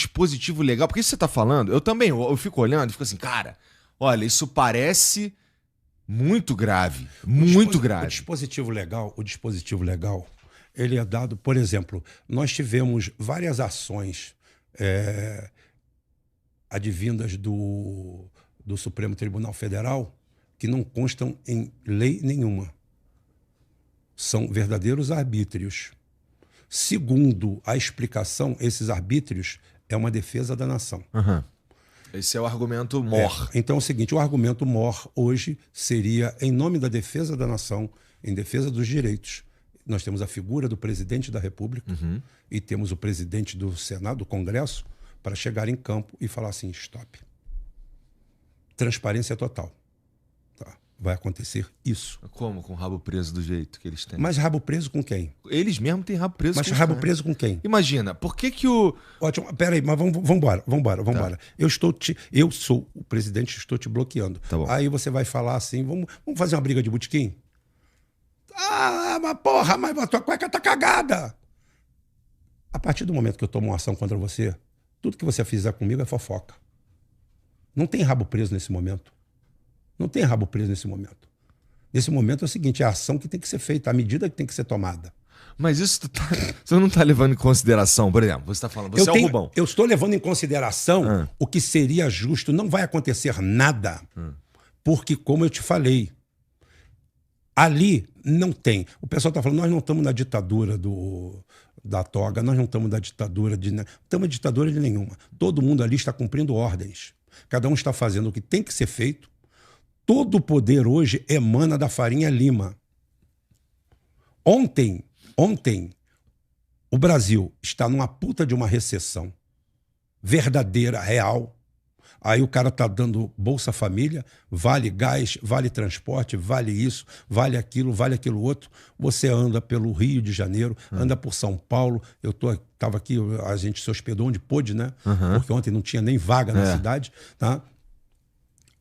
dispositivo legal, porque isso que você tá falando, eu também, eu fico olhando e fico assim, cara, olha, isso parece muito grave, muito grave. O dispositivo legal, ele é dado, por exemplo, nós tivemos várias ações advindas do Supremo Tribunal Federal que não constam em lei nenhuma. São verdadeiros arbítrios. Segundo a explicação, esses arbítrios é uma defesa da nação. Uhum. Esse é o argumento mor. Então é o seguinte, o argumento mor hoje seria em nome da defesa da nação, em defesa dos direitos. Nós temos a figura do presidente da República e temos o presidente do Senado, do Congresso, para chegar em campo e falar assim, stop. Transparência total. Tá? Vai acontecer isso. Como? Com o rabo preso do jeito que eles têm? Mas rabo preso com quem? Eles mesmos têm rabo preso. Mas rabo preso com quem? Imagina, por que o... Ótimo, peraí, mas vamos embora. Tá. Eu sou o presidente, estou te bloqueando. Tá bom. Aí você vai falar assim, vamos fazer uma briga de botequim? Ah, mas porra, mas a tua cueca tá cagada. A partir do momento que eu tomo uma ação contra você, tudo que você fizer comigo é fofoca. Não tem rabo preso nesse momento. Não tem rabo preso nesse momento. Nesse momento é o seguinte, é a ação que tem que ser feita, a medida que tem que ser tomada. Mas isso você não está levando em consideração, por exemplo, você está falando, você é o Rubão. Eu estou levando em consideração o que seria justo. Não vai acontecer nada, porque, como eu te falei, ali não tem. O pessoal está falando, nós não estamos na ditadura da toga, nós não estamos na ditadura de... Não estamos na ditadura de nenhuma. Todo mundo ali está cumprindo ordens. Cada um está fazendo o que tem que ser feito. Todo o poder hoje emana da Farinha Lima. Ontem, o Brasil está numa puta de uma recessão verdadeira, real. Aí o cara tá dando Bolsa Família, vale gás, vale transporte, vale isso, vale aquilo outro. Você anda pelo Rio de Janeiro, anda por São Paulo. Eu tava aqui, a gente se hospedou onde pôde, né? Porque ontem não tinha nem vaga na cidade, tá?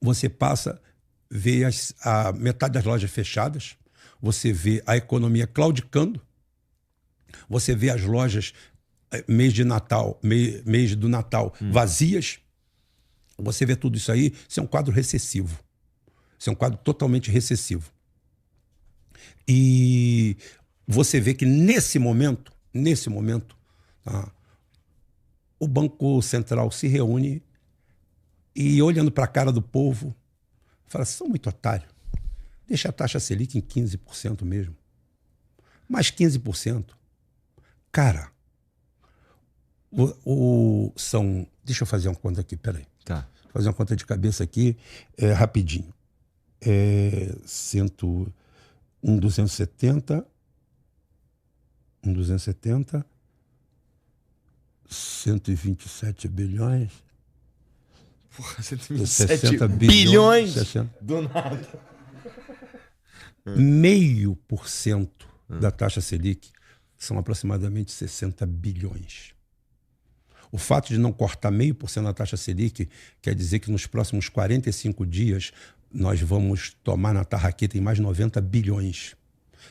Você passa, vê a metade das lojas fechadas, você vê a economia claudicando, você vê as lojas mês do Natal vazias. Você vê tudo isso aí, isso é um quadro recessivo. Isso é um quadro totalmente recessivo. E você vê que nesse momento, tá, o Banco Central se reúne e, olhando para a cara do povo, fala, são muito otários. Deixa a taxa Selic em 15% mesmo. Mais 15%. Cara, deixa eu fazer uma conta aqui, peraí. Tá. Vou fazer uma conta de cabeça aqui, rapidinho. 270, 127 bilhões. Porra, 127 bilhões? 60. Do nada. 0,5% da taxa Selic são aproximadamente 60 bilhões. O fato de não cortar 0,5% da taxa Selic quer dizer que nos próximos 45 dias nós vamos tomar na tarraqueta em mais 90 bilhões.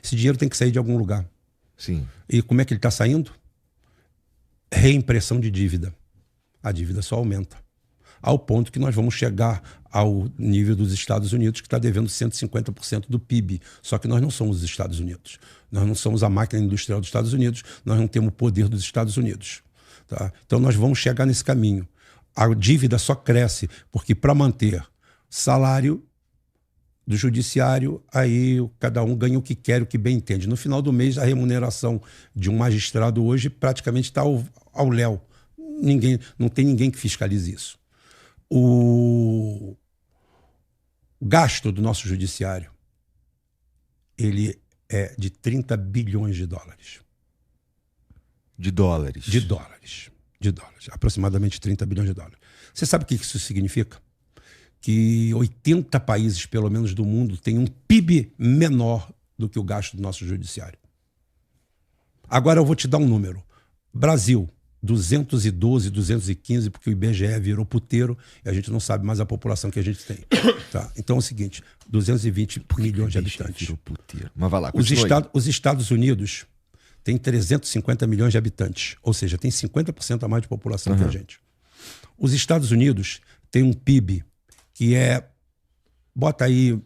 Esse dinheiro tem que sair de algum lugar. Sim. E como é que ele está saindo? Reimpressão de dívida. A dívida só aumenta. Ao ponto que nós vamos chegar ao nível dos Estados Unidos, que está devendo 150% do PIB. Só que nós não somos os Estados Unidos. Nós não somos a máquina industrial dos Estados Unidos. Nós não temos o poder dos Estados Unidos. Tá? Então nós vamos chegar nesse caminho. A dívida só cresce porque, para manter salário do judiciário, aí cada um ganha o que quer, o que bem entende. No final do mês, a remuneração de um magistrado hoje praticamente está ao léu. Não tem ninguém que fiscalize isso. O gasto do nosso judiciário, ele é de 30 bilhões de dólares. De dólares. De dólares. Aproximadamente 30 bilhões de dólares. Você sabe o que isso significa? Que 80 países, pelo menos, do mundo têm um PIB menor do que o gasto do nosso judiciário. Agora eu vou te dar um número. Brasil, 212, 215, porque o IBGE virou puteiro e a gente não sabe mais a população que a gente tem. Tá? Então é o seguinte, 220 milhões de habitantes. Virou puteiro. Mas vai lá, Os Estados Unidos tem 350 milhões de habitantes, ou seja, tem 50% a mais de população que a gente. Os Estados Unidos têm um PIB que bota aí,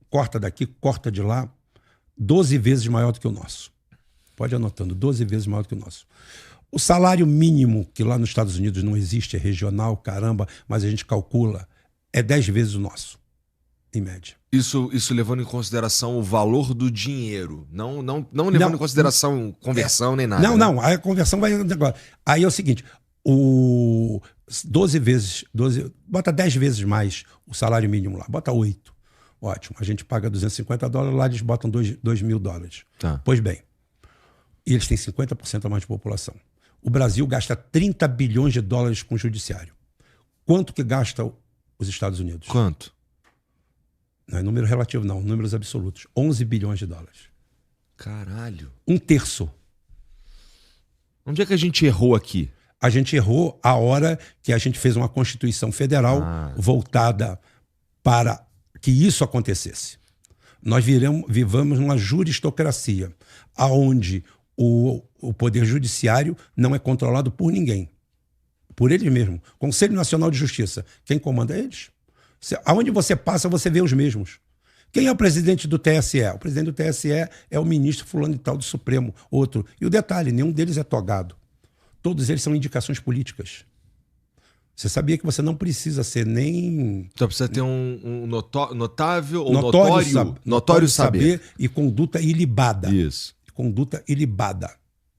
corta daqui, corta de lá, 12 vezes maior do que o nosso. Pode ir anotando, 12 vezes maior do que o nosso. O salário mínimo, que lá nos Estados Unidos não existe, é regional, caramba, mas a gente calcula, é 10 vezes o nosso, em média. Isso levando em consideração o valor do dinheiro, não levando em consideração conversão nem nada. Não, a conversão vai agora. Aí é o seguinte, 12 vezes, bota 10 vezes mais o salário mínimo lá, bota 8. Ótimo, a gente paga $250, lá eles botam $2.000. Tá. Pois bem, e eles têm 50% a mais de população. O Brasil gasta 30 bilhões de dólares com o judiciário. Quanto que gasta os Estados Unidos? Quanto? Não é número relativo, não. Números absolutos. 11 bilhões de dólares. Caralho. 1/3. Onde é que a gente errou aqui? A gente errou a hora que a gente fez uma Constituição Federal voltada para que isso acontecesse. Nós vivamos numa juristocracia, onde o Poder Judiciário não é controlado por ninguém. Por eles mesmos. Conselho Nacional de Justiça. Quem comanda eles? Aonde você passa, você vê os mesmos. Quem é o presidente do TSE? O presidente do TSE é o ministro fulano e tal do Supremo, outro. E o detalhe, nenhum deles é togado. Todos eles são indicações políticas. Você sabia que você não precisa ser nem... Então precisa ter um notável ou notório saber. E conduta ilibada. Isso. Conduta ilibada.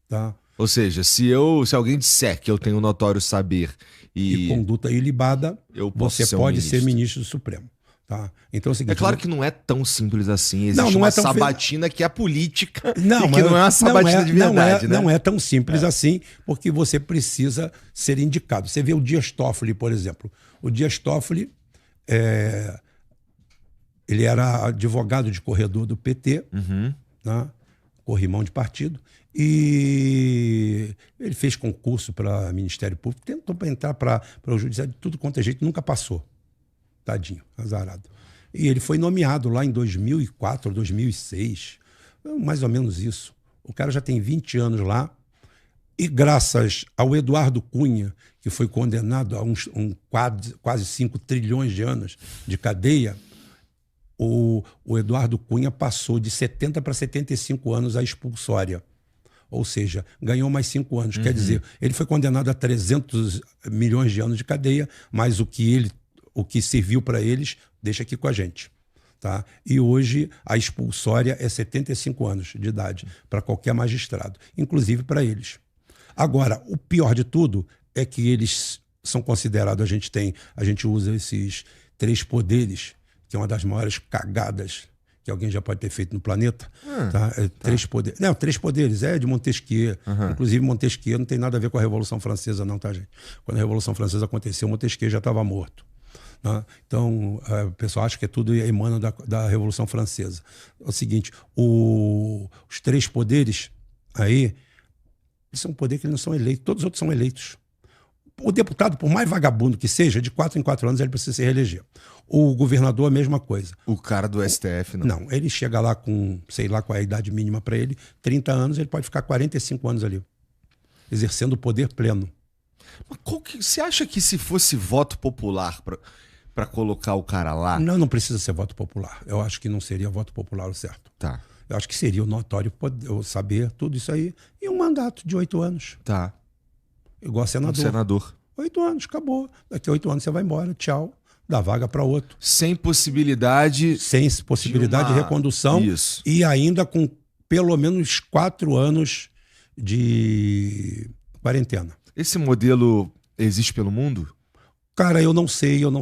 Tá? Ou seja, se alguém disser que eu tenho notório saber e conduta ilibada, você pode ser ministro do Supremo. Tá? Então, é o seguinte, é claro que não é tão simples assim. Existe não uma é tão sabatina que é política e que não é uma sabatina de verdade. Não é tão simples assim, porque você precisa ser indicado. Você vê o Dias Toffoli, por exemplo. O Dias Toffoli, ele era advogado de corredor do PT, tá? Corrimão de partido, e ele fez concurso para Ministério Público, tentou para entrar para o Judiciário de tudo quanto é jeito, nunca passou. Tadinho, azarado. E ele foi nomeado lá em 2004, 2006, mais ou menos isso. O cara já tem 20 anos lá, e graças ao Eduardo Cunha, que foi condenado a quase 5 trilhões de anos de cadeia, o Eduardo Cunha passou de 70 para 75 anos a expulsória. Ou seja, ganhou mais 5 anos. Quer dizer, ele foi condenado a 300 milhões de anos de cadeia, mas o que serviu para eles, deixa aqui com a gente. Tá? E hoje a expulsória é 75 anos de idade para qualquer magistrado, inclusive para eles. Agora, o pior de tudo é que eles são considerados, a gente usa esses 3 poderes, que é uma das maiores cagadas que alguém já pode ter feito no planeta. Tá? 3 poderes. Não, 3 poderes, é de Montesquieu. Inclusive, Montesquieu não tem nada a ver com a Revolução Francesa, não, tá, gente? Quando a Revolução Francesa aconteceu, Montesquieu já estava morto. Tá? Então, o pessoal acha que tudo emana da Revolução Francesa. É o seguinte, os 3 poderes aí, eles são um poder que eles não são eleitos, todos os outros são eleitos. O deputado, por mais vagabundo que seja, de 4 em 4 anos ele precisa se reeleger. O governador, a mesma coisa. O cara do STF, não? Não, ele chega lá com, sei lá qual é a idade mínima para ele, 30 anos, ele pode ficar 45 anos ali, exercendo o poder pleno. Mas você acha que se fosse voto popular para colocar o cara lá... Não precisa ser voto popular. Eu acho que não seria voto popular o certo. Tá. Eu acho que seria o notório o saber, tudo isso aí, e um mandato de 8 anos. Tá. Igual senador. 8 anos, acabou. Daqui a 8 anos você vai embora, tchau. Dá vaga para outro. Sem possibilidade de recondução. Isso. E ainda com pelo menos 4 anos de quarentena. Esse modelo existe pelo mundo? Cara, eu não sei, não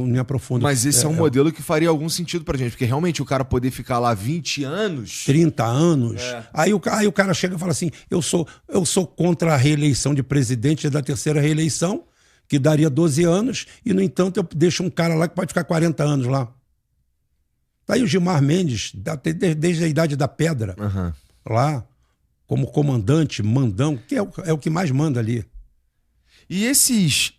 me aprofundo. Mas esse é um modelo que faria algum sentido pra gente, porque realmente o cara poder ficar lá 20 anos... 30 anos. Aí o cara chega e fala assim, eu sou contra a reeleição de presidente da 3ª reeleição, que daria 12 anos, e, no entanto, eu deixo um cara lá que pode ficar 40 anos lá. Tá aí o Gilmar Mendes, desde a Idade da Pedra, lá, como comandante, mandão, que é o que mais manda ali. E esses.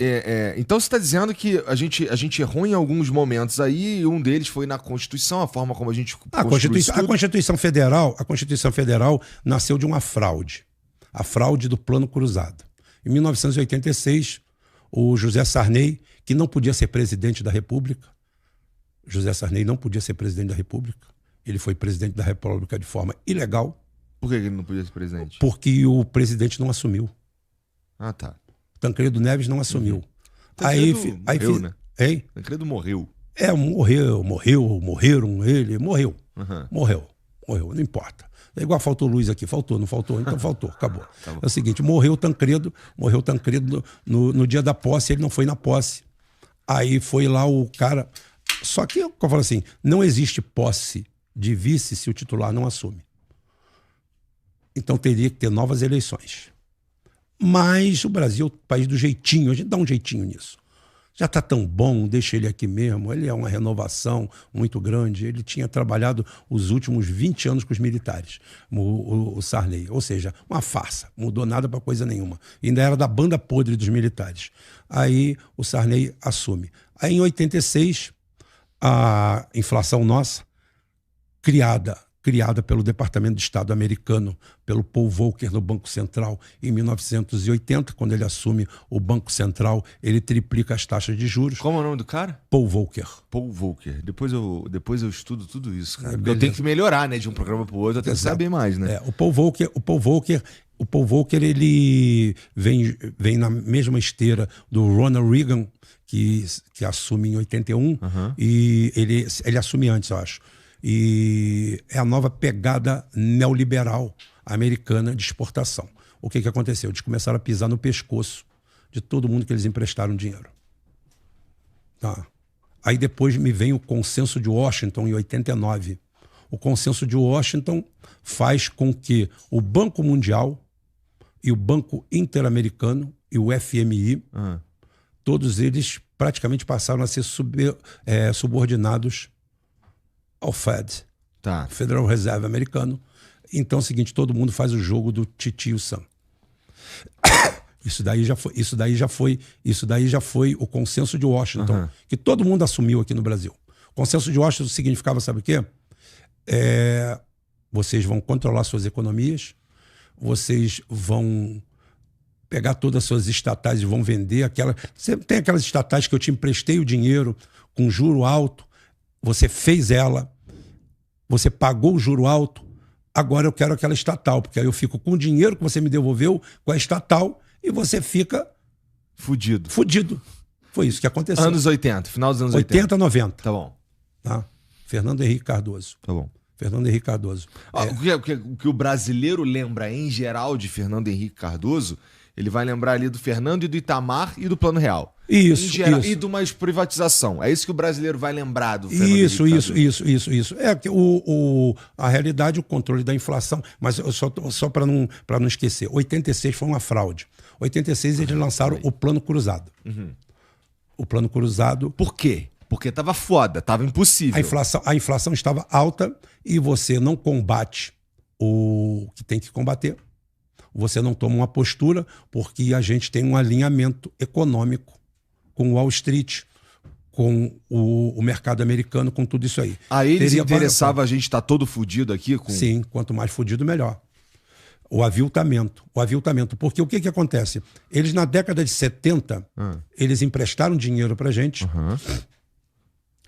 Então você está dizendo que a gente errou em alguns momentos aí, e um deles foi na Constituição, a forma como a gente. A Constituição Federal nasceu de uma fraude. A fraude do Plano Cruzado. Em 1986, o José Sarney, que não podia ser presidente da República, ele foi presidente da República de forma ilegal. Por que ele não podia ser presidente? Porque o presidente não assumiu. Ah, tá. Tancredo Neves não assumiu. Tancredo morreu, né? Hein? Tancredo morreu. Morreram ele, morreu. Uhum. Morreu, não importa. É igual faltou luz aqui, não faltou, então faltou, acabou. Tá bom. É o seguinte, morreu Tancredo no dia da posse, ele não foi na posse. Aí foi lá o cara... Só que eu falo assim, não existe posse de vice se o titular não assume. Então teria que ter novas eleições. Mas o Brasil é o país do jeitinho, a gente dá um jeitinho nisso. Já está tão bom, deixa ele aqui mesmo. Ele é uma renovação muito grande. Ele tinha trabalhado os últimos 20 anos com os militares, o Sarney. Ou seja, uma farsa, mudou nada para coisa nenhuma. Ainda era da banda podre dos militares. Aí o Sarney assume. Aí em 86, a inflação nossa, criada pelo Departamento de Estado americano, pelo Paul Volcker no Banco Central, em 1980, quando ele assume o Banco Central, ele triplica as taxas de juros. Como é o nome do cara? Paul Volcker. Volcker. Depois eu estudo tudo isso, cara. Porque eu tenho que melhorar, né? De um programa pro outro, eu tenho que saber mais, né? O Paul Volcker, ele vem na mesma esteira do Ronald Reagan, que assume em 81, e ele assume antes, eu acho. E é a nova pegada neoliberal americana de exportação. O que aconteceu? Eles começaram a pisar no pescoço de todo mundo que eles emprestaram dinheiro. Tá. Aí depois me vem o Consenso de Washington, em 89. O Consenso de Washington faz com que o Banco Mundial e o Banco Interamericano e o FMI, todos eles praticamente passaram a ser subordinados ao Fed, tá. Federal Reserve americano. Então é o seguinte, todo mundo faz o jogo do Titio Sam. Isso daí já foi o Consenso de Washington, que todo mundo assumiu aqui no Brasil. O Consenso de Washington significava, sabe o quê? Vocês vão controlar suas economias, vocês vão pegar todas as suas estatais e vão vender aquela. Você tem aquelas estatais que eu te emprestei o dinheiro com juro alto, você fez ela, você pagou o juro alto, agora eu quero aquela estatal, porque aí eu fico com o dinheiro que você me devolveu, com a estatal, e você fica... Fudido. Foi isso que aconteceu. Anos 80, final dos anos 80. 80, 90. Tá bom. Tá? Fernando Henrique Cardoso. Tá bom. Fernando Henrique Cardoso. O que o brasileiro lembra em geral de Fernando Henrique Cardoso, ele vai lembrar ali do Fernando e do Itamar e do Plano Real. Isso, em geral, isso. E de uma privatização. É isso que o brasileiro vai lembrar do Fernando Henrique Cardoso. Isso. É que a realidade, o controle da inflação, mas só para não esquecer, 86 foi uma fraude. 86 eles lançaram o Plano Cruzado. O Plano Cruzado... Por quê? Porque tava foda, tava impossível. A inflação estava alta e você não combate o que tem que combater. Você não toma uma postura porque a gente tem um alinhamento econômico com Wall Street, com o mercado americano, com tudo isso aí. A eles interessava a gente estar todo fudido aqui? Sim, quanto mais fudido, melhor. O aviltamento. Porque o que acontece? Eles, na década de 70, eles emprestaram dinheiro pra gente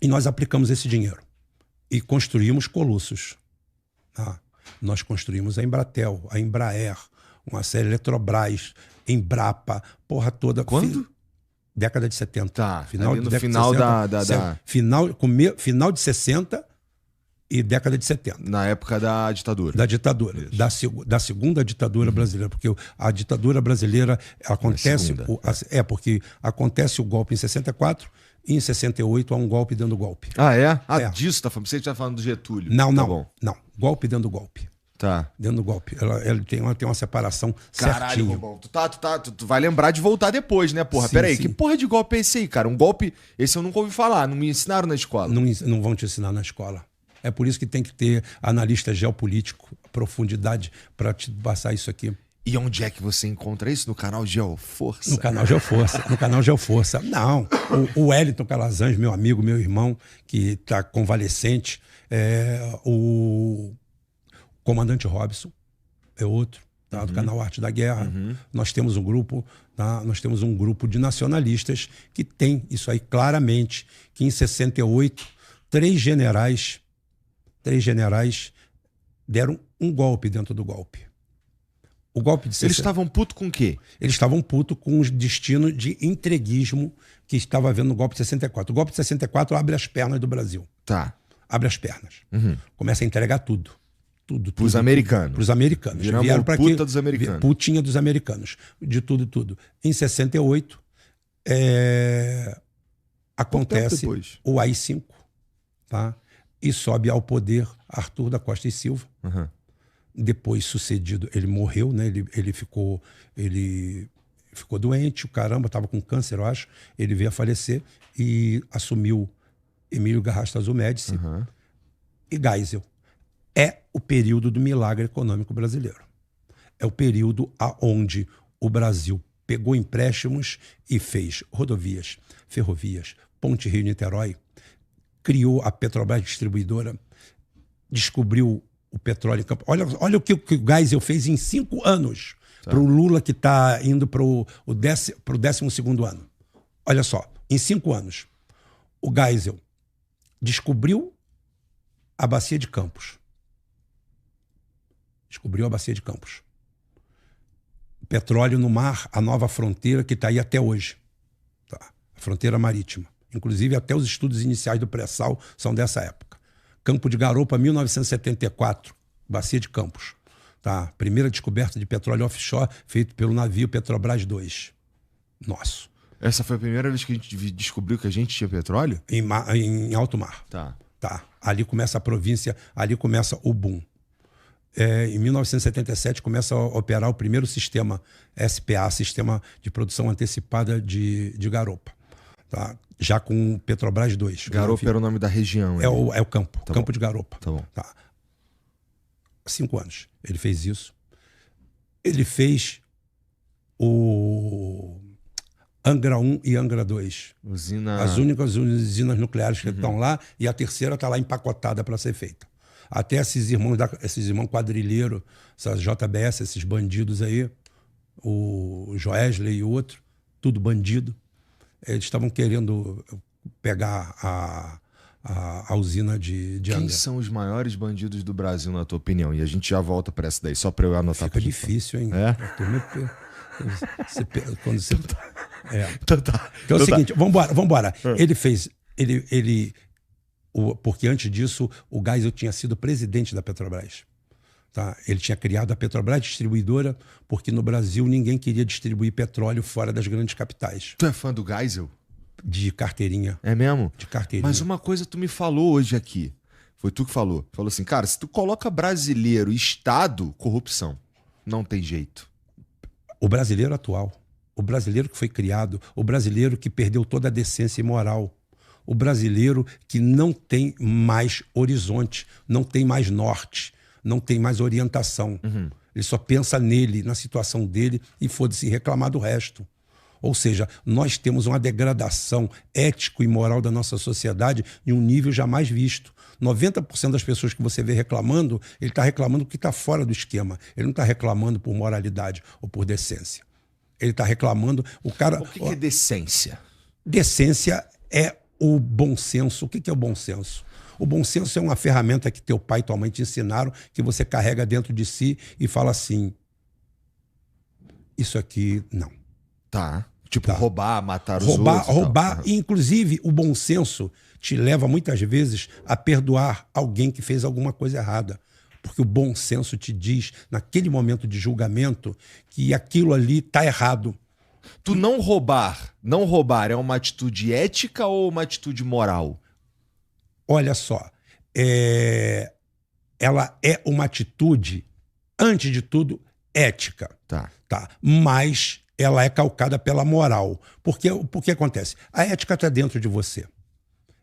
e nós aplicamos esse dinheiro. E construímos colossos. Nós construímos a Embratel, a Embraer, uma série Eletrobras, Embrapa, porra toda. Quando? Década de 70. Tá, final no final de 60, Final de 60 e década de 70. Na época da ditadura. Da ditadura. Da segunda ditadura brasileira. Porque a ditadura brasileira acontece... porque acontece o golpe em 64 e em 68 há um golpe dentro do golpe. Disso tá falando. Você está falando do Getúlio. Não. Golpe dentro do golpe. Tá. Dentro do golpe. Ela tem uma separação certinha. Caralho, Bom, tu vai lembrar de voltar depois, né, porra? Peraí, que porra de golpe é esse aí, cara? Um golpe... Esse eu nunca ouvi falar, não me ensinaram na escola. Não vão te ensinar na escola. É por isso que tem que ter analista geopolítico, profundidade, para te passar isso aqui. E onde é que você encontra isso? No canal Geoforça? No canal Geoforça. No canal Geoforça. Não. O Wellington Calazans, meu amigo, meu irmão, que está convalescente, o comandante Robson é outro, tá? Do canal Arte da Guerra. Nós temos um grupo, tá? Nós temos um grupo de nacionalistas que tem isso aí claramente, que em 68, três generais deram um golpe dentro do golpe. O golpe de 60... Eles estavam putos com o quê? Eles estavam putos com o destino de entreguismo que estava havendo no golpe de 64. O golpe de 64 abre as pernas do Brasil. Tá. Abre as pernas. Começa a entregar tudo. Tudo. Pros americanos. Pros americanos. Viramos vieram para puta dos americanos. Putinha dos americanos. De tudo. Em 68, acontece o AI-5, tá? E sobe ao poder Arthur da Costa e Silva. Depois sucedido, ele morreu, né? Ele ficou doente, o caramba, estava com câncer, eu acho. Ele veio a falecer e assumiu Emílio Garrastazu Médici e Geisel. É o período do milagre econômico brasileiro. É o período onde o Brasil pegou empréstimos e fez rodovias, ferrovias, Ponte Rio-Niterói, criou a Petrobras Distribuidora, descobriu o petróleo em campo. Olha o que o Geisel fez em 5 anos para o Lula, que está indo para o 12º ano. Olha só, em 5 anos, o Geisel descobriu a Bacia de Campos. Petróleo no mar, a nova fronteira que está aí até hoje. Tá? A fronteira marítima. Inclusive, até os estudos iniciais do pré-sal são dessa época. Campo de Garopa, 1974, Bacia de Campos. Tá? Primeira descoberta de petróleo offshore feito pelo navio Petrobras 2. Nosso. Essa foi a primeira vez que a gente descobriu que a gente tinha petróleo? Em alto mar. Tá. Ali começa a província, ali começa o boom. Em 1977 começa a operar o primeiro sistema SPA, Sistema de Produção Antecipada de Garopa. Tá? Já com Petrobras 2. Garopa era o nome da região. É o campo. Tá campo bom. de Garopa. Tá bom. Tá. 5 anos. Ele fez isso. Ele fez o Angra 1 e Angra 2. As únicas usinas nucleares que estão lá, e a terceira está lá empacotada para ser feita. Até esses irmãos quadrilheiros, essas JBS, esses bandidos aí, o Joesley e o outro, tudo bandido. Eles estavam querendo pegar a usina de Angra. Quem são os maiores bandidos do Brasil, na tua opinião? E a gente já volta para essa daí, só para eu anotar. Fica difícil, hein? Quando você... Então tá. Então é o seguinte, vambora. Ele fez... Porque antes disso, o Geisel tinha sido presidente da Petrobras. Tá? Ele tinha criado a Petrobras Distribuidora porque no Brasil ninguém queria distribuir petróleo fora das grandes capitais. Tu é fã do Geisel? De carteirinha. É mesmo? De carteirinha. Mas uma coisa tu me falou hoje aqui. Foi tu que falou. Falou assim, cara, se tu coloca brasileiro e Estado, corrupção. Não tem jeito. O brasileiro atual. O brasileiro que foi criado. O brasileiro que perdeu toda a decência e moral. O brasileiro que não tem mais horizonte, não tem mais norte, não tem mais orientação. Ele só pensa nele, na situação dele e foda-se reclamar do resto. Ou seja, nós temos uma degradação ético e moral da nossa sociedade em um nível jamais visto. 90% das pessoas que você vê reclamando, ele está reclamando porque está fora do esquema. Ele não está reclamando por moralidade ou por decência. Ele está reclamando... O que é decência? Decência é o bom senso. O que é o bom senso? O bom senso é uma ferramenta que teu pai e tua mãe te ensinaram, que você carrega dentro de si e fala assim, isso aqui não. Tá. Tipo, roubar, matar os outros. Roubar. E, inclusive, o bom senso te leva muitas vezes a perdoar alguém que fez alguma coisa errada. Porque o bom senso te diz, naquele momento de julgamento, que aquilo ali está errado. Tu não roubar é uma atitude ética ou uma atitude moral? Olha só, ela é uma atitude, antes de tudo, ética. Tá. Mas ela é calcada pela moral. Porque acontece? A ética está dentro de você.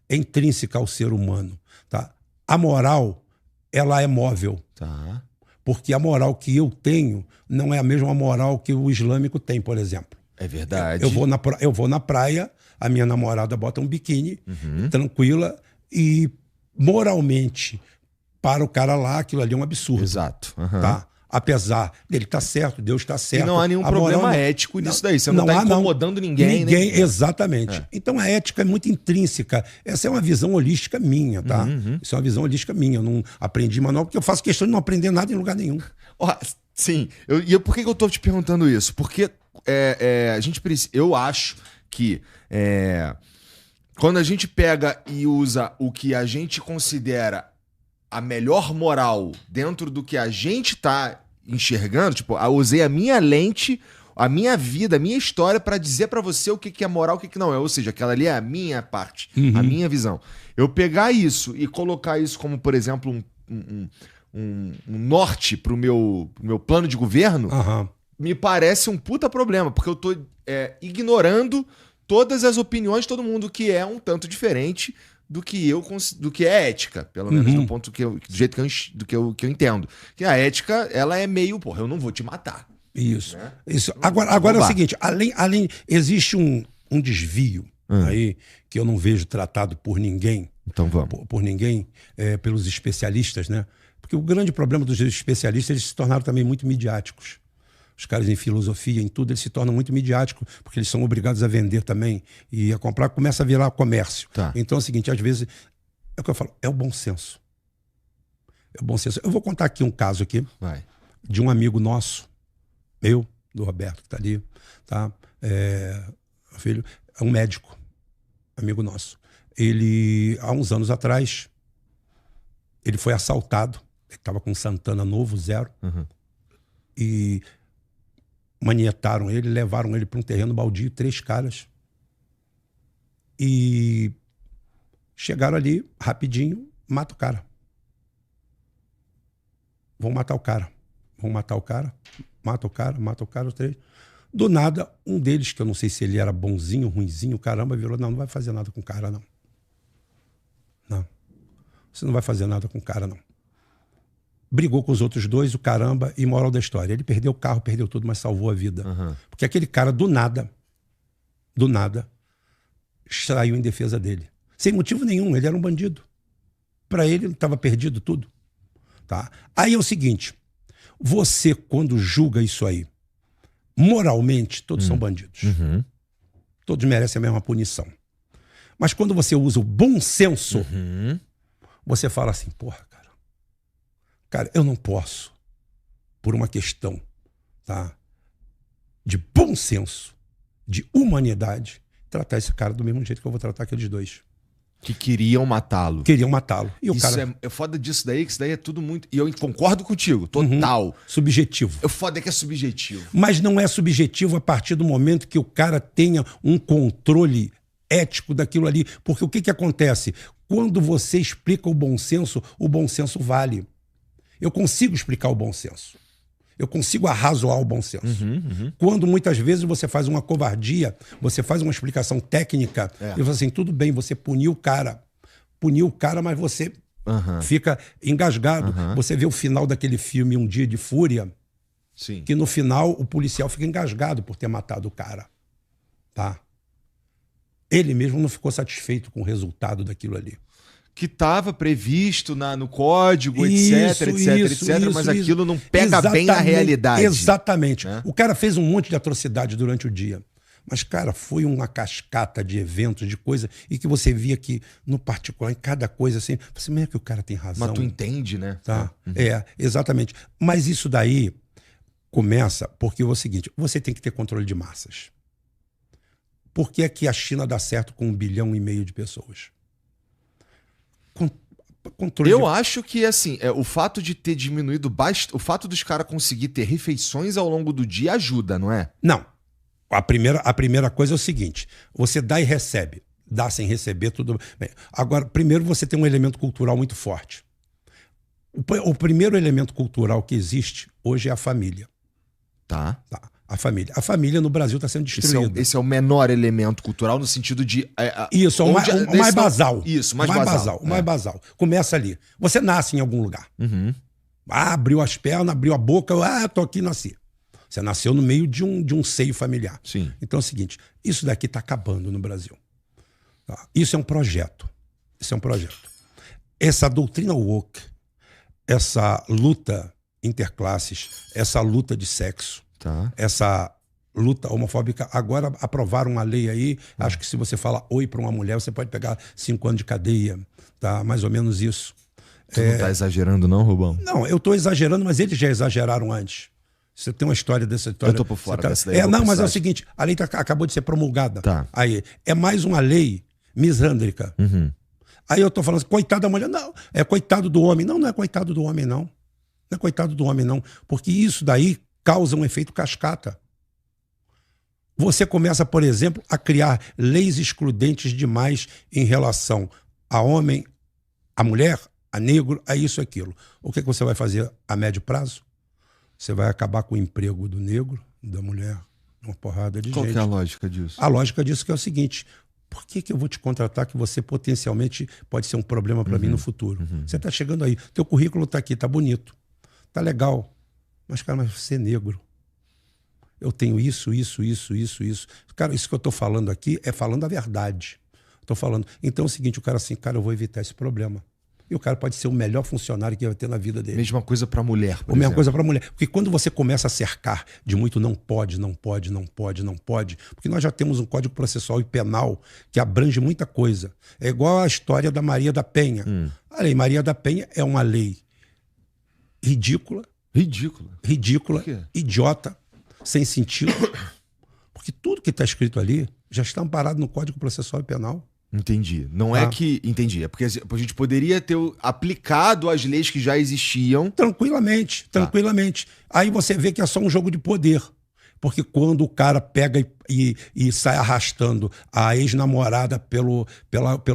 É intrínseca ao ser humano. Tá? A moral, ela é móvel. Tá. Porque a moral que eu tenho não é a mesma moral que o islâmico tem, por exemplo. É verdade. Eu vou na praia, a minha namorada bota um biquíni, tranquila, e moralmente, para o cara lá, aquilo ali é um absurdo. Exato. Tá? Apesar dele estar certo, Deus está certo. E não há nenhum problema ético nisso daí. Você não está incomodando ninguém. Ninguém, exatamente. Então a ética é muito intrínseca. Essa é uma visão holística minha, tá? Isso é uma visão holística minha. Eu não aprendi manual, porque eu faço questão de não aprender nada em lugar nenhum. Sim. Por que eu tô te perguntando isso? Porque a gente precisa. Eu acho que quando a gente pega e usa o que a gente considera a melhor moral dentro do que a gente tá enxergando, tipo, eu usei a minha lente, a minha vida, a minha história pra dizer pra você o que é moral, o que não é. Ou seja, aquela ali é a minha parte, a minha visão. Eu pegar isso e colocar isso como, por exemplo, um norte pro meu plano de governo, me parece um puta problema, porque eu tô ignorando todas as opiniões de todo mundo, que é um tanto diferente do que é ética, pelo menos do ponto do jeito que eu entendo. Que a ética, ela é meio, porra, eu não vou te matar. Isso. Né? Isso. Agora é o seguinte, além existe um desvio aí que eu não vejo tratado por ninguém. Então vamos. Por ninguém, pelos especialistas, né? Porque o grande problema dos especialistas, eles se tornaram também muito midiáticos. Os caras em filosofia, em tudo, eles se tornam muito midiáticos, porque eles são obrigados a vender também e a comprar, começa a virar comércio. Tá. Então é o seguinte, às vezes, é o que eu falo, é o bom senso. É o bom senso. Eu vou contar aqui um caso aqui. Vai. De um amigo nosso, do Roberto, que está ali, tá? Filho, é um médico, amigo nosso. Ele, há uns anos atrás, ele foi assaltado, ele estava com um Santana novo, 0, e manietaram ele, levaram ele para um terreno baldio, 3 caras. E chegaram ali, rapidinho, mata o cara. Vão matar o cara. Mata o cara, os 3. Do nada, um deles, que eu não sei se ele era bonzinho, ruinzinho, caramba, virou, não vai fazer nada com o cara, não. Não. Você não vai fazer nada com o cara, não. Brigou com os outros 2, o caramba, e moral da história. Ele perdeu o carro, perdeu tudo, mas salvou a vida. Porque aquele cara, do nada, saiu em defesa dele. Sem motivo nenhum, ele era um bandido. Para ele estava perdido tudo. Tá? Aí é o seguinte, você quando julga isso aí, moralmente, todos são bandidos. Todos merecem a mesma punição. Mas quando você usa o bom senso, você fala assim, porra, cara, eu não posso, por uma questão, tá, de bom senso, de humanidade, tratar esse cara do mesmo jeito que eu vou tratar aqueles 2. Que queriam matá-lo. E o isso cara... é foda disso daí, que isso daí é tudo muito... E eu concordo contigo, total. Subjetivo. O foda é que é subjetivo. Mas não é subjetivo a partir do momento que o cara tenha um controle ético daquilo ali. Porque o que acontece? Quando você explica o bom senso vale. Eu consigo explicar o bom senso. Eu consigo arrazoar o bom senso. Quando muitas vezes você faz uma covardia, você faz uma explicação técnica, e você fala assim, tudo bem, você puniu o cara, mas você fica engasgado. Você vê o final daquele filme Um Dia de Fúria, sim, que no final o policial fica engasgado por ter matado o cara. Tá? Ele mesmo não ficou satisfeito com o resultado daquilo ali. Que estava previsto no código, etc, mas aquilo não pega bem na realidade. Exatamente. Né? O cara fez um monte de atrocidade durante o dia. Mas, cara, foi uma cascata de eventos, de coisa, e que você via que, no particular, em cada coisa assim, você meio que o cara tem razão. Mas tu entende, né? Tá? Exatamente. Mas isso daí começa porque é o seguinte, você tem que ter controle de massas. Por que é que a China dá certo com 1,5 bilhão de pessoas? Eu acho que, assim, o fato de ter diminuído o fato dos caras conseguir ter refeições ao longo do dia ajuda, não é? Não. A primeira coisa é o seguinte, você dá e recebe. Dá sem receber, tudo bem. Agora, primeiro você tem um elemento cultural muito forte. O primeiro elemento cultural que existe hoje é a família. Tá. A família. A família no Brasil está sendo destruída. Esse é o menor elemento cultural no sentido de... Isso, o mais basal. Isso, mais basal. O mais basal. Começa ali. Você nasce em algum lugar. Abriu as pernas, abriu a boca, tô aqui, nasci. Você nasceu no meio de um seio familiar. Sim. Então é o seguinte, isso daqui está acabando no Brasil. Tá? Isso é um projeto. Isso é um projeto. Essa doutrina woke, essa luta interclasses, essa luta de sexo, essa luta homofóbica, agora aprovaram uma lei aí, acho que se você fala oi para uma mulher, você pode pegar 5 anos de cadeia, tá? Mais ou menos isso. Tu não tá exagerando não, Rubão? Não, eu tô exagerando, mas eles já exageraram antes. Você tem uma história dessa história. Eu tô por fora dessa daí. Não, mas é o seguinte, a lei acabou de ser promulgada. Tá. Aí, é mais uma lei misândrica. Uhum. Aí eu tô falando assim, coitado da mulher. Não, é coitado do homem. Não, não é coitado do homem, não. Não é coitado do homem, não. Porque isso daí causa um efeito cascata. Você começa, por exemplo, a criar leis excludentes demais em relação a homem, a mulher, a negro, a isso e aquilo. O que você vai fazer a médio prazo? Você vai acabar com o emprego do negro, da mulher, uma porrada de gente. Qual que é a lógica disso? A lógica disso que é o seguinte, por que eu vou te contratar que você potencialmente pode ser um problema para mim no futuro? Você está chegando aí, teu currículo está aqui, está bonito, está legal, mas cara, mas você é negro. Eu tenho isso. Cara, isso que eu estou falando aqui é falando a verdade. Estou falando. Então é o seguinte, o cara assim, cara, eu vou evitar esse problema. E o cara pode ser o melhor funcionário que vai ter na vida dele. Mesma coisa para mulher, por exemplo. Mesma coisa para mulher. Porque quando você começa a cercar de muito não pode, porque nós já temos um Código Processual e Penal que abrange muita coisa. É igual a história da Maria da Penha. A Lei Maria da Penha é uma lei ridícula, idiota, sem sentido. Porque tudo que está escrito ali já está amparado no Código Processual e Penal. Entendi. Não é que... Entendi. É porque a gente poderia ter aplicado as leis que já existiam. Tranquilamente. Aí você vê que é só um jogo de poder. Porque quando o cara pega e sai arrastando a ex-namorada pelo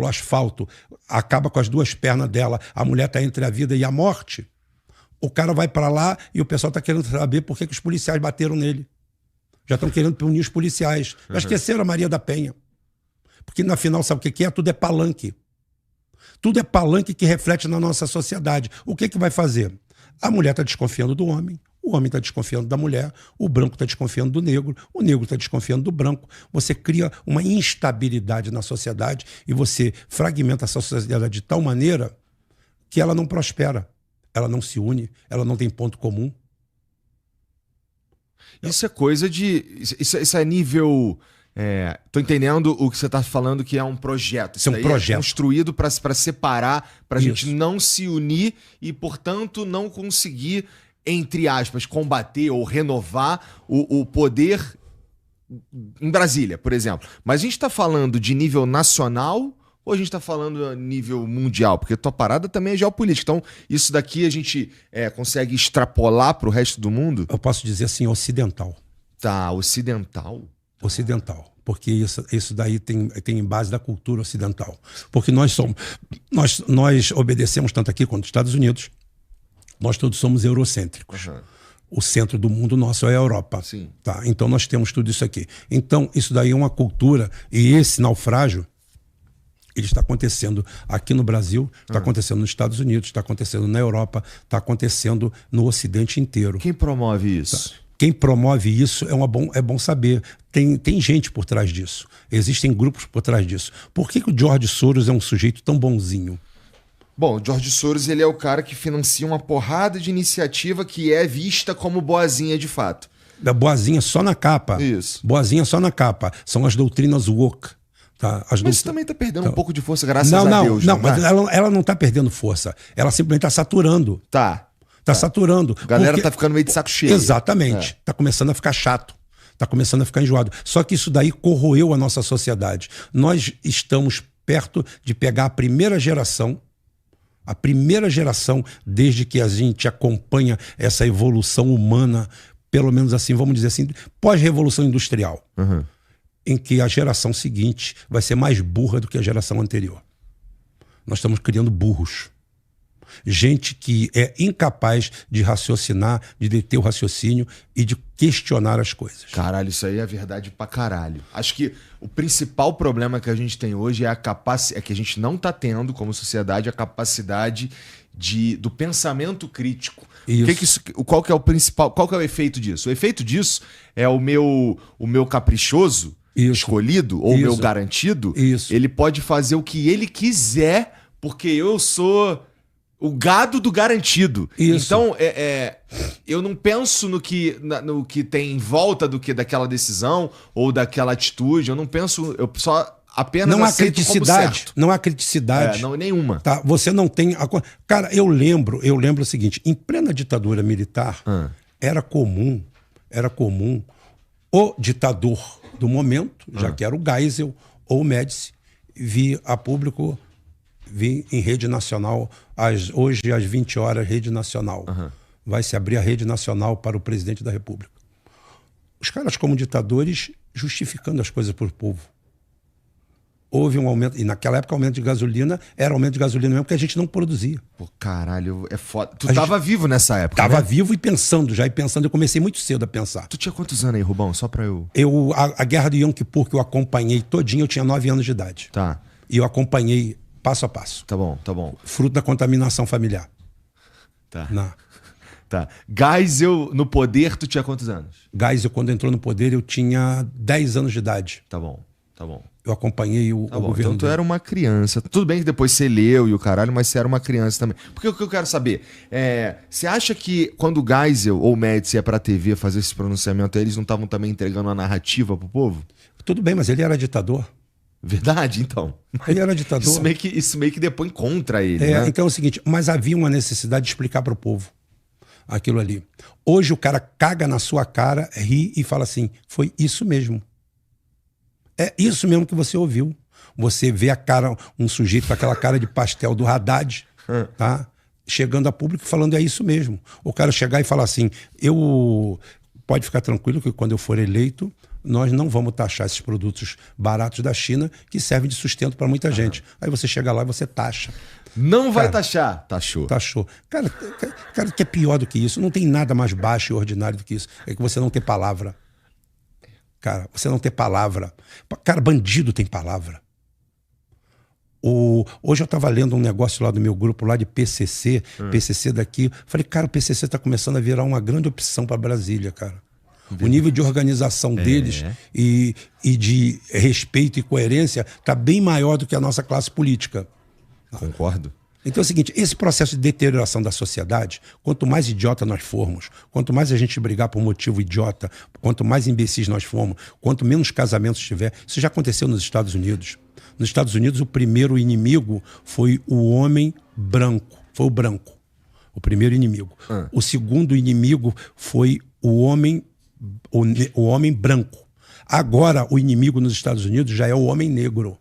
asfalto, acaba com as 2 pernas dela, a mulher está entre a vida e a morte, o cara vai para lá e o pessoal está querendo saber por que os policiais bateram nele. Já estão querendo punir os policiais. Já esqueceram a Maria da Penha. Porque, na final, sabe o que é? Tudo é palanque. Tudo é palanque que reflete na nossa sociedade. O que vai fazer? A mulher está desconfiando do homem, o homem está desconfiando da mulher, o branco está desconfiando do negro, o negro está desconfiando do branco. Você cria uma instabilidade na sociedade e você fragmenta a sociedade de tal maneira que ela não prospera, ela não se une, ela não tem ponto comum. Isso é coisa de... Isso é nível... tô entendendo o que você está falando, que é um projeto. Isso é um projeto construído para separar, para a gente não se unir e, portanto, não conseguir, entre aspas, combater ou renovar o poder em Brasília, por exemplo. Mas a gente está falando de nível nacional ou a gente está falando nível mundial? Porque a tua parada também é geopolítica. Então, isso daqui a gente consegue extrapolar para o resto do mundo? Eu posso dizer assim, ocidental. Tá, ocidental. Ocidental, porque isso daí tem base da cultura ocidental. Porque nós obedecemos tanto aqui quanto nos Estados Unidos, nós todos somos eurocêntricos. O centro do mundo nosso é a Europa. Sim. Tá? Então nós temos tudo isso aqui. Então isso daí é uma cultura, e esse naufrágio, ele está acontecendo aqui no Brasil, está acontecendo nos Estados Unidos, está acontecendo na Europa, está acontecendo no Ocidente inteiro. Quem promove isso? Tá. Quem promove isso é bom saber. Tem gente por trás disso. Existem grupos por trás disso. Por que o George Soros é um sujeito tão bonzinho? Bom, o George Soros, ele é o cara que financia uma porrada de iniciativa que é vista como boazinha de fato. Da boazinha só na capa. Isso. Boazinha só na capa. São as doutrinas woke. Tá? Mas isso também está perdendo um pouco de força, graças a Deus. Não, mas ela não está perdendo força. Ela simplesmente está saturando. Tá saturando. A galera tá ficando meio de saco cheio. Exatamente. Tá começando a ficar chato. Tá começando a ficar enjoado. Só que isso daí corroeu a nossa sociedade. Nós estamos perto de pegar a primeira geração desde que a gente acompanha essa evolução humana, pelo menos assim, vamos dizer assim, pós-revolução industrial, em que a geração seguinte vai ser mais burra do que a geração anterior. Nós estamos criando burros. Gente que é incapaz de raciocinar, de deter o raciocínio e de questionar as coisas. Caralho, isso aí é verdade pra caralho. Acho que o principal problema que a gente tem hoje é é que a gente não tá tendo, como sociedade, a capacidade do pensamento crítico. Qual que é o principal? Qual que é o efeito disso? O efeito disso é o meu caprichoso escolhido, ou o meu garantido, ele pode fazer o que ele quiser, porque eu sou o gado do garantido. Então, eu não penso no que tem em volta daquela decisão ou daquela atitude. Eu não penso, eu só apenas não há aceito criticidade, como certo. não há criticidade. Não, nenhuma. Tá? Você não tem... Cara, eu lembro o seguinte, em plena ditadura militar, era comum o ditador do momento, já que era o Geisel ou o Médici, vir a público, vir em rede nacional, hoje às 20 horas, rede nacional. Vai se abrir a rede nacional para o presidente da República. Os caras, como ditadores, justificando as coisas para o povo. Houve um aumento, e naquela época o aumento de gasolina era aumento de gasolina mesmo, porque a gente não produzia. Pô, caralho, é foda. Tu tava vivo nessa época, Tava né? vivo e pensando, eu comecei muito cedo a pensar. Tu tinha quantos anos aí, Rubão? Só pra eu... A guerra do Yom Kippur, que eu acompanhei todinha, eu tinha 9 anos de idade. Tá. E eu acompanhei passo a passo. Tá bom. Fruto da contaminação familiar. Tá. Não. Tá. Geisel no poder, tu tinha quantos anos? Geisel, quando entrou no poder, eu tinha 10 anos de idade. Tá bom. Eu acompanhei o governo Então tu dele. era uma criança. Tudo bem que depois você leu e o caralho, mas você era uma criança também. Porque o que eu quero saber você acha que quando o Geisel ou o Médici ia pra TV fazer esse pronunciamento, eles não estavam também entregando uma narrativa pro povo? Tudo bem, mas ele era ditador. Verdade, então. Ele era ditador. Isso meio que depõe contra ele, né? Então é o seguinte, mas havia uma necessidade de explicar para o povo aquilo ali. Hoje o cara caga na sua cara, ri e fala assim, foi isso mesmo. É isso mesmo que você ouviu. Você vê um sujeito com aquela cara de pastel do Haddad, tá? Chegando a público falando, é isso mesmo. O cara chegar e falar assim, pode ficar tranquilo que quando eu for eleito, nós não vamos taxar esses produtos baratos da China que servem de sustento para muita gente. Aí você chega lá e você taxa. Não vai taxar. Taxou. Cara, o que é pior do que isso? Não tem nada mais baixo e ordinário do que isso. É que você não ter palavra. Cara, você não ter palavra. Cara, bandido tem palavra. Hoje eu estava lendo um negócio lá do meu grupo lá de PCC, PCC daqui. Falei, cara, o PCC está começando a virar uma grande opção para Brasília, cara. O nível de organização deles e de respeito e coerência está bem maior do que a nossa classe política. Concordo. Então é o seguinte, esse processo de deterioração da sociedade, quanto mais idiota nós formos, quanto mais a gente brigar por motivo idiota, quanto mais imbecis nós formos, quanto menos casamentos tiver, isso já aconteceu nos Estados Unidos. Nos Estados Unidos, o primeiro inimigo foi o homem branco, foi o branco, o primeiro inimigo. O segundo inimigo foi o homem branco. Agora, o inimigo nos Estados Unidos já é o homem negro.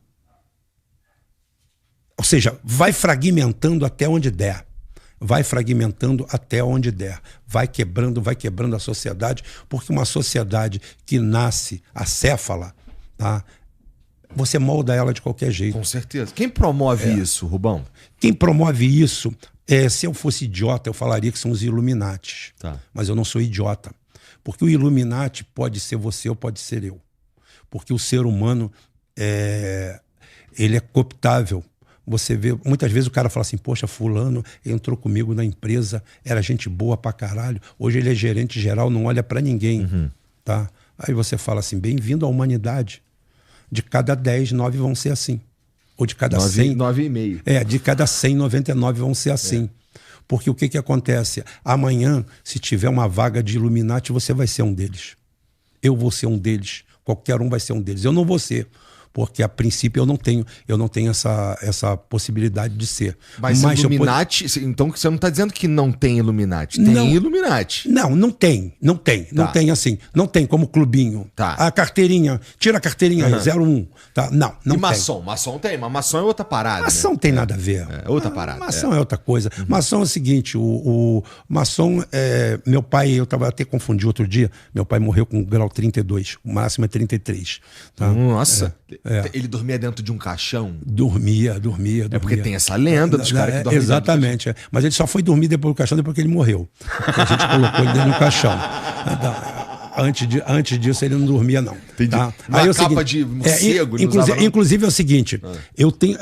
Ou seja, vai fragmentando até onde der. Vai fragmentando até onde der. Vai quebrando a sociedade, porque uma sociedade que nasce acéfala, tá? Você molda ela de qualquer jeito. Com certeza. Quem promove isso, Rubão? Quem promove isso, se eu fosse idiota, eu falaria que são os Illuminati. Tá. Mas eu não sou idiota. Porque o Illuminati pode ser você ou pode ser eu. Porque o ser humano, ele é cooptável. Você vê, muitas vezes o cara fala assim, poxa, fulano entrou comigo na empresa, era gente boa pra caralho, hoje ele é gerente geral, não olha pra ninguém, tá? Aí você fala assim, bem-vindo à humanidade. De cada 10, 9 vão ser assim. Ou de cada 100... 9,5. De cada 100, 99 vão ser assim. Porque o que acontece? Amanhã, se tiver uma vaga de Illuminati, você vai ser um deles. Eu vou ser um deles. Qualquer um vai ser um deles. Eu não vou ser. Porque, a princípio, eu não tenho essa possibilidade de ser. Mas Illuminati... Então, você não está dizendo que não tem Illuminati. Tem Illuminati. Não tem. Tá. Não tem assim. Não tem como clubinho. Tá. A carteirinha. Tira a carteirinha aí, 01. Tá? Não e maçom? Maçom tem. Mas maçom é outra parada. Maçom não tem nada a ver. É outra parada. Maçom é outra coisa. Maçom é o seguinte, o maçom... meu pai, eu tava até confundi outro dia, meu pai morreu com grau 32. O máximo é 33. Tá? Nossa. Ele dormia dentro de um caixão? Dormia. É porque tem essa lenda dos caras que dormem exatamente. Mas ele só foi dormir depois do caixão depois que ele morreu. A gente colocou ele dentro do caixão. Antes disso, ele não dormia, não. Entendi. Tá? Aí capa de morcego. Inclusive é o seguinte, eu tenho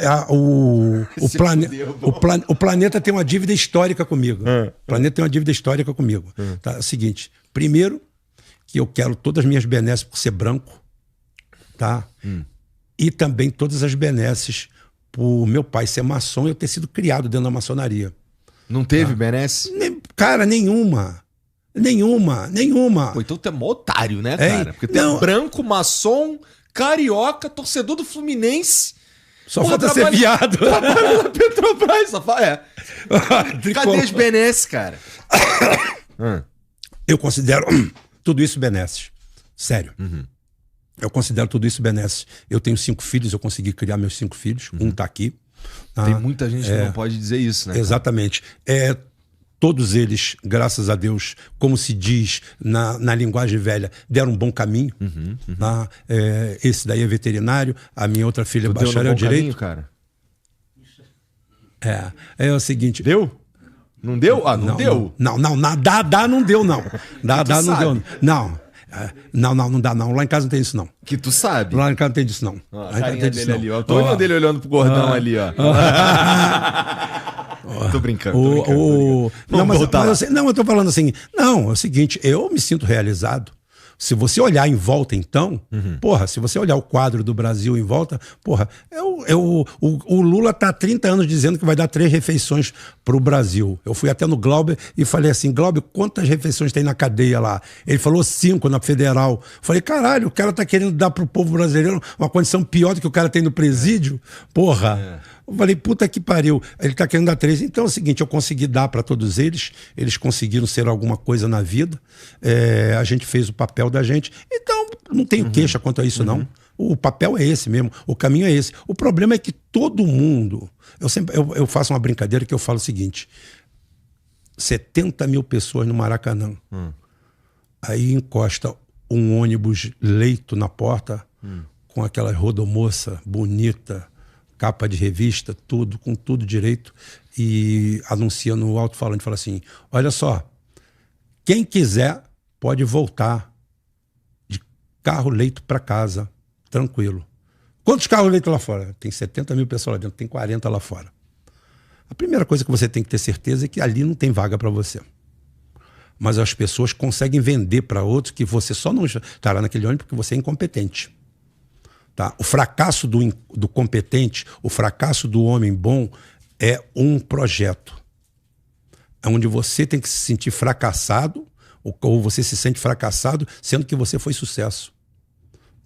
o planeta tem uma dívida histórica comigo. O planeta tem uma dívida histórica comigo. Tá? É o seguinte, primeiro, que eu quero todas as minhas benesses por ser branco, tá? E também todas as benesses por meu pai ser maçom e eu ter sido criado dentro da maçonaria. Não teve benesse? Cara, nenhuma. Pô, então tu é mó otário, né, cara? Porque tu é branco, maçom, carioca, torcedor do Fluminense. Só falta ser viado. Trabalha na Petrobras. Cadê as benesses, cara? Eu considero tudo isso benesses. Sério. Eu considero tudo isso benesses. Eu tenho 5 filhos, eu consegui criar meus 5 filhos. Um tá aqui. Tem muita gente que não pode dizer isso, né? Exatamente. Todos eles, graças a Deus, como se diz na linguagem velha, deram um bom caminho. Tá? Esse daí é veterinário, a minha outra filha é bacharel em direito. Caminho, cara? É o seguinte. Deu? Não deu? Ah, não deu? Não, dá não deu, não. Dá não deu. Não dá, não. Lá em casa não tem isso, não. Que tu sabe. Lá em casa não tem disso, não. A carinha dele ali, ó. Tô olhando dele olhando pro gordão ali, ó. Tô brincando. Eu tô falando assim. Não, é o seguinte, eu me sinto realizado. Se você olhar em volta, então, se você olhar o quadro do Brasil em volta, o Lula tá há 30 anos dizendo que vai dar 3 refeições pro Brasil. Eu fui até no Glauber e falei assim, Glauber, quantas refeições tem na cadeia lá? Ele falou 5 na federal. Falei, caralho, o cara tá querendo dar pro povo brasileiro uma condição pior do que o cara tem no presídio? Eu falei, puta que pariu. Ele tá querendo dar 3. Então é o seguinte, eu consegui dar para todos eles. Eles conseguiram ser alguma coisa na vida. A gente fez o papel da gente. Então, não tenho queixa quanto a isso, não. O papel é esse mesmo. O caminho é esse. O problema é que todo mundo... Eu faço uma brincadeira que eu falo o seguinte. 70 mil pessoas no Maracanã. Aí encosta um ônibus leito na porta com aquela rodomoça bonita, capa de revista, tudo, com tudo direito, e anuncia no alto-falante, fala assim, olha só, quem quiser pode voltar de carro-leito para casa, tranquilo. Quantos carros-leito lá fora? Tem 70 mil pessoas lá dentro, tem 40 lá fora. A primeira coisa que você tem que ter certeza é que ali não tem vaga para você. Mas as pessoas conseguem vender para outros que você só não estará naquele ônibus porque você é incompetente. Tá? O fracasso do competente, o fracasso do homem bom é um projeto. É onde você tem que se sentir fracassado, ou você se sente fracassado, sendo que você foi sucesso.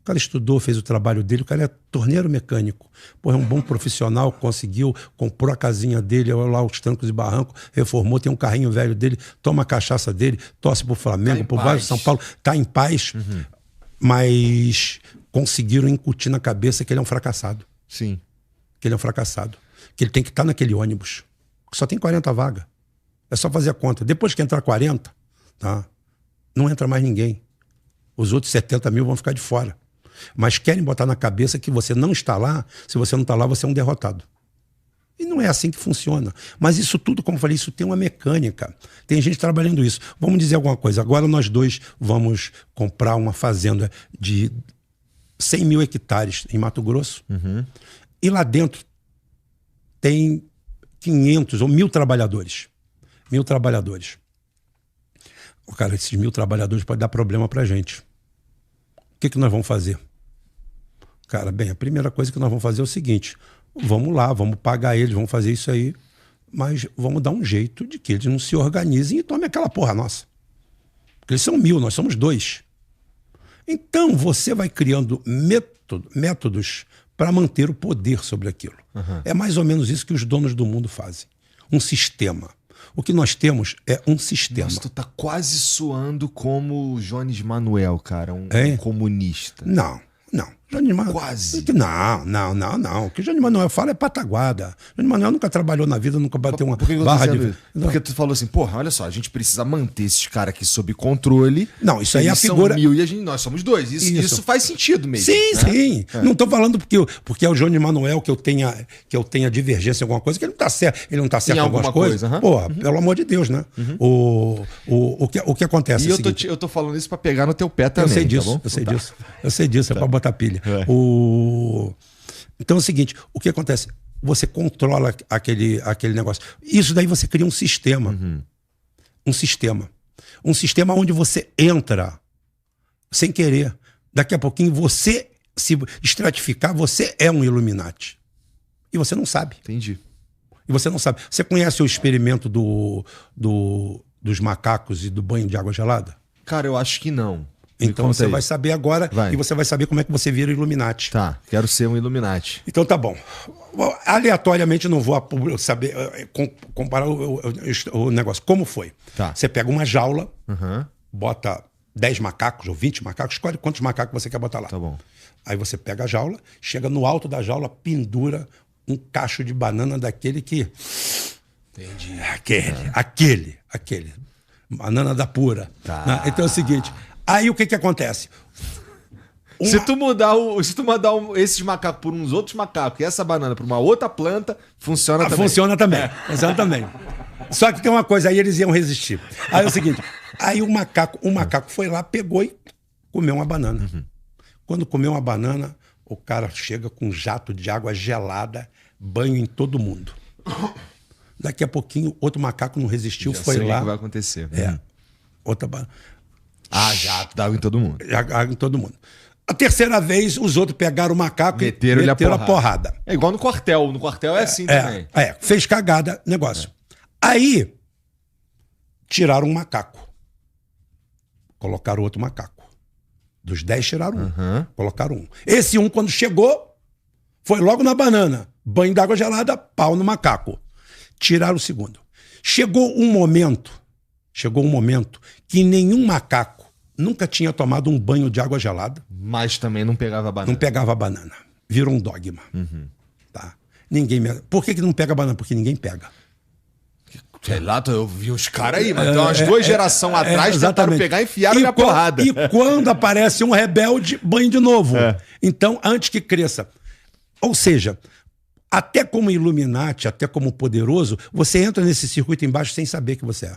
O cara estudou, fez o trabalho dele, o cara é torneiro mecânico. É um bom profissional, conseguiu, comprou a casinha dele, lá os trancos e barrancos, reformou, tem um carrinho velho dele, toma a cachaça dele, torce pro Flamengo, pro Vasco, São Paulo, tá em paz, mas conseguiram incutir na cabeça que ele é um fracassado. Sim. Que ele é um fracassado. Que ele tem que estar naquele ônibus. Que só tem 40 vagas. É só fazer a conta. Depois que entrar 40, tá? Não entra mais ninguém. Os outros 70 mil vão ficar de fora. Mas querem botar na cabeça que você não está lá. Se você não está lá, você é um derrotado. E não é assim que funciona. Mas isso tudo, como eu falei, isso tem uma mecânica. Tem gente trabalhando isso. Vamos dizer alguma coisa. Agora nós dois vamos comprar uma fazenda de 100 mil hectares em Mato Grosso. E lá dentro tem 500 ou 1.000 trabalhadores. 1.000 trabalhadores. Cara, esses 1.000 trabalhadores podem dar problema pra gente. O que nós vamos fazer? Cara, bem, a primeira coisa que nós vamos fazer é o seguinte. Vamos lá, vamos pagar eles, vamos fazer isso aí. Mas vamos dar um jeito de que eles não se organizem e tomem aquela porra nossa. Porque eles são 1.000, nós somos 2. Então você vai criando métodos para manter o poder sobre aquilo. É mais ou menos isso que os donos do mundo fazem. Um sistema. O que nós temos é um sistema. Nossa, tu tá quase soando como o Jones Manuel, cara, um comunista. Não. Johnny Manuel. Quase. Não. O que o Johnny Manuel fala é pataguada. O Johnny Manuel nunca trabalhou na vida, nunca bateu uma Por que eu tô barra dizendo de. isso? Porque tu falou assim, porra, olha só, a gente precisa manter esses caras aqui sob controle. Não, isso aí é a Eles são figura. 1000 e nós somos 2. Isso faz sentido mesmo. Sim, né? sim. Não estou falando porque é o Johnny Manuel que eu tenha divergência em alguma coisa, que ele não está certo, ele não tá certo em algumas coisas. Pô, pelo amor de Deus, né? O que acontece E é o seguinte, eu tô falando isso pra pegar no teu pé também. eu sei disso, tá bom? eu sei disso, é pra botar pilha. Então é o seguinte, o que acontece? Você controla aquele negócio. Isso daí você cria um sistema. Um sistema. Um sistema onde você entra sem querer. Daqui a pouquinho você, se estratificar, você é um Illuminati. E você não sabe. Entendi. E você não sabe. Você conhece o experimento dos macacos e do banho de água gelada? Cara, eu acho que não. Então você vai saber agora e você vai saber como é que você vira Illuminati. Tá, quero ser um Illuminati. Então tá bom. Aleatoriamente não vou saber comparar o negócio. Como foi? Tá. Você pega uma jaula, bota 10 macacos ou 20 macacos, escolhe quantos macacos você quer botar lá. Tá bom. Aí você pega a jaula, chega no alto da jaula, pendura um cacho de banana daquele que... Entendi. Aquele. Banana da pura. Tá. Então é o seguinte... Aí o que acontece? Se tu mandar esses macacos por uns outros macacos e essa banana por uma outra planta, funciona também. Funciona também. Funciona também. Só que tem uma coisa, aí eles iam resistir. Aí é o seguinte, aí o macaco foi lá, pegou e comeu uma banana. Quando comeu uma banana, o cara chega com um jato de água gelada, banho em todo mundo. Daqui a pouquinho, outro macaco não resistiu, Já foi sei lá. O que vai acontecer. Outra banana. Jato d'água em todo mundo. Água em todo mundo. A terceira vez, os outros pegaram o macaco e meteram a porrada. É igual no quartel. No quartel é assim também. Fez cagada, negócio. Aí, tiraram um macaco. Colocaram outro macaco. Dos 10 tiraram um. Colocaram um. Esse um, quando chegou, foi logo na banana. Banho d'água gelada, pau no macaco. Tiraram o segundo. Chegou um momento que nenhum macaco nunca tinha tomado um banho de água gelada. Mas também não pegava banana. Não pegava banana. Virou um dogma. Tá? Por que não pega banana? Porque ninguém pega. Sei lá, eu vi os caras aí, mas então umas 2 gerações atrás tentaram pegar e enfiaram minha porrada. E quando aparece um rebelde, banho de novo. Então, antes que cresça. Ou seja, até como Illuminati, até como poderoso, você entra nesse circuito embaixo sem saber que você é.